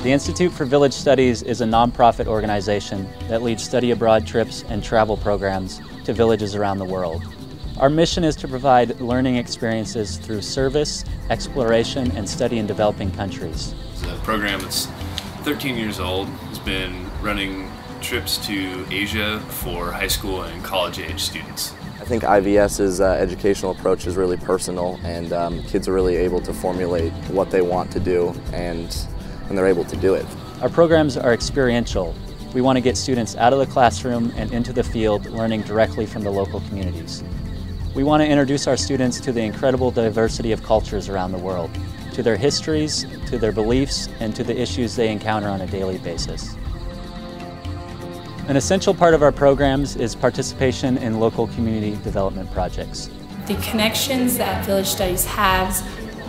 The Institute for Village Studies is a nonprofit organization that leads study abroad trips and travel programs to villages around the world. Our mission is to provide learning experiences through service, exploration, and study in developing countries. It's a program that's 13 years old. It's been running trips to Asia for high school and college-age students. I think IVS's educational approach is really personal, and kids are really able to formulate what they want to do, and they're able to do it. Our programs are experiential. We want to get students out of the classroom and into the field, learning directly from the local communities. We want to introduce our students to the incredible diversity of cultures around the world, to their histories, to their beliefs, and to the issues they encounter on a daily basis. An essential part of our programs is participation in local community development projects. The connections that Village Studies has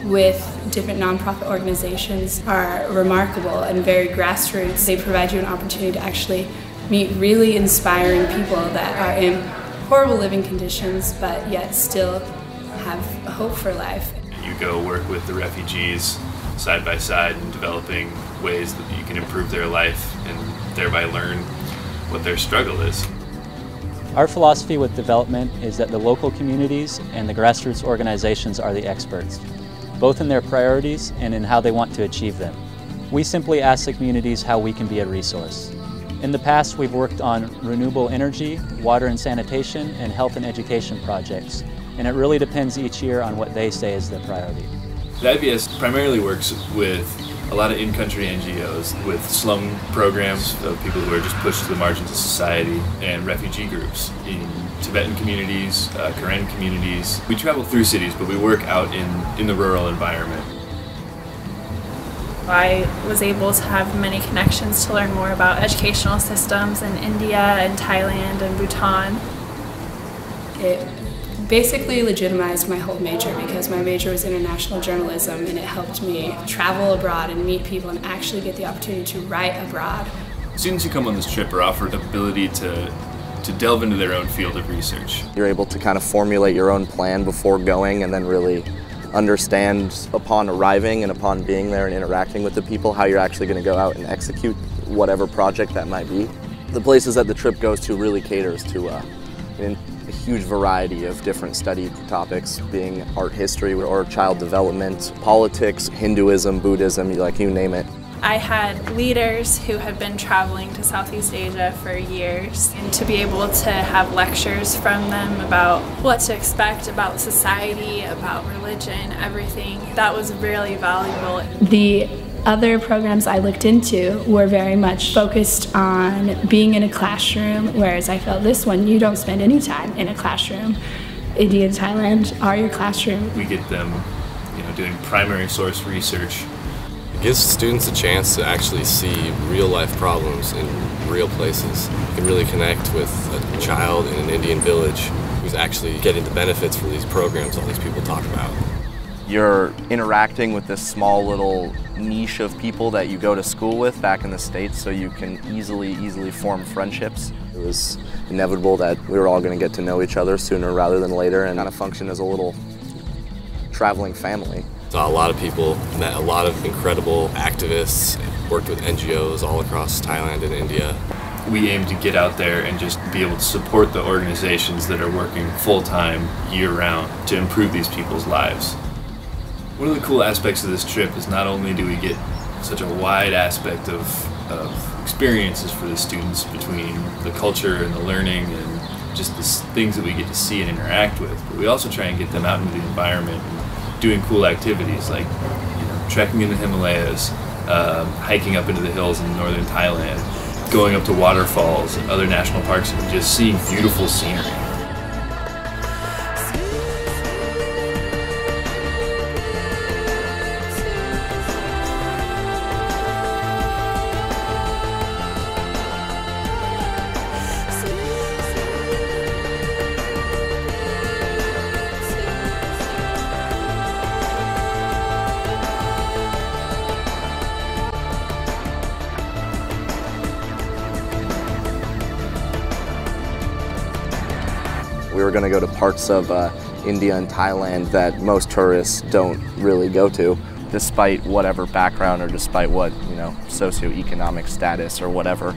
with different nonprofit organizations are remarkable and very grassroots. They provide you an opportunity to actually meet really inspiring people that are in horrible living conditions but yet still have hope for life. You go work with the refugees side by side and developing ways that you can improve their life and thereby learn what their struggle is. Our philosophy with development is that the local communities and the grassroots organizations are the experts, both in their priorities and in how they want to achieve them. We simply ask the communities how we can be a resource. In the past, we've worked on renewable energy, water and sanitation, and health and education projects, and it really depends each year on what they say is the priority. The IVS primarily works with a lot of in-country NGOs with slum programs of people who are just pushed to the margins of society, and refugee groups in Tibetan communities, Karen communities. We travel through cities, but we work out in the rural environment. I was able to have many connections to learn more about educational systems in India and Thailand and Bhutan. It basically legitimized my whole major because my major was international journalism, and it helped me travel abroad and meet people and actually get the opportunity to write abroad. Students who come on this trip are offered the ability to delve into their own field of research. You're able to kind of formulate your own plan before going, and then really understand upon arriving and upon being there and interacting with the people how you're actually going to go out and execute whatever project that might be. The places that the trip goes to really caters to a huge variety of different study topics, being art history or child development, politics, Hinduism, Buddhism, like you name it. I had leaders who had been traveling to Southeast Asia for years, and to be able to have lectures from them about what to expect about society, about religion, everything, that was really valuable. The other programs I looked into were very much focused on being in a classroom, whereas I felt this one, you don't spend any time in a classroom. India and Thailand are your classroom. We get them, doing primary source research. It gives students a chance to actually see real life problems in real places. You can really connect with a child in an Indian village who's actually getting the benefits from these programs all these people talk about. You're interacting with this small little niche of people that you go to school with back in the States, so you can easily form friendships. It was inevitable that we were all going to get to know each other sooner rather than later and kind of function as a little traveling family. Saw a lot of people, met a lot of incredible activists, worked with NGOs all across Thailand and India. We aim to get out there and just be able to support the organizations that are working full-time, year-round to improve these people's lives. One of the cool aspects of this trip is not only do we get such a wide aspect of experiences for the students between the culture and the learning and just the things that we get to see and interact with, but we also try and get them out into the environment and doing cool activities like trekking in the Himalayas, hiking up into the hills in northern Thailand, going up to waterfalls and other national parks and just seeing beautiful scenery. We were going to go to parts of India and Thailand that most tourists don't really go to. despite whatever background or despite what, socioeconomic status or whatever,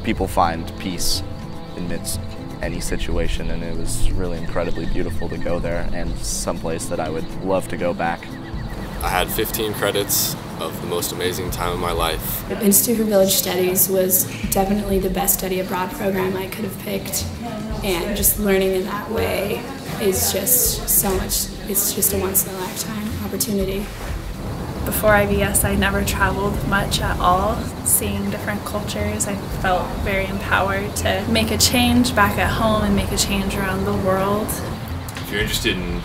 people find peace amidst any situation, and it was really incredibly beautiful to go there and someplace that I would love to go back. I had 15 credits of the most amazing time of my life. Institute for Village Studies was definitely the best study abroad program I could have picked, and just learning in that way is just so much, it's just a once-in-a-lifetime opportunity. Before IVS, I never traveled much at all. Seeing different cultures, I felt very empowered to make a change back at home and make a change around the world. If you're interested in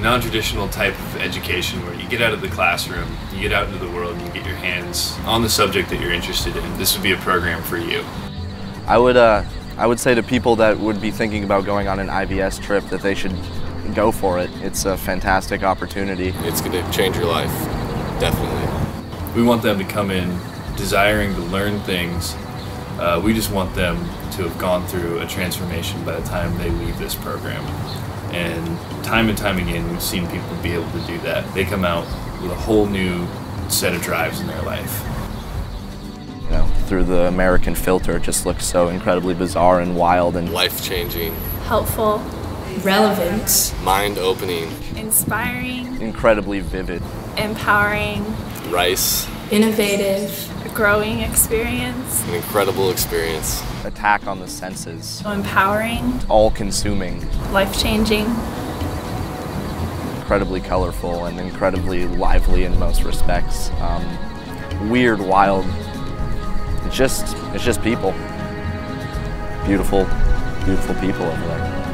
non-traditional type of education where you get out of the classroom, you get out into the world, and you get your hands on the subject that you're interested in, this would be a program for you. I would say to people that would be thinking about going on an IVS trip that they should go for it. It's a fantastic opportunity. It's going to change your life, definitely. We want them to come in desiring to learn things. We just want them to have gone through a transformation by the time they leave this program. And time again, we've seen people be able to do that. They come out with a whole new set of drives in their life. Through the American filter, it just looks so incredibly bizarre and wild and life-changing, helpful, relevant, mind-opening, inspiring, incredibly vivid, empowering, rice, innovative, a growing experience, an incredible experience, attack on the senses, empowering, all-consuming, life-changing, incredibly colorful and incredibly lively in most respects. Weird, wild. It's just people. Beautiful, beautiful people over there.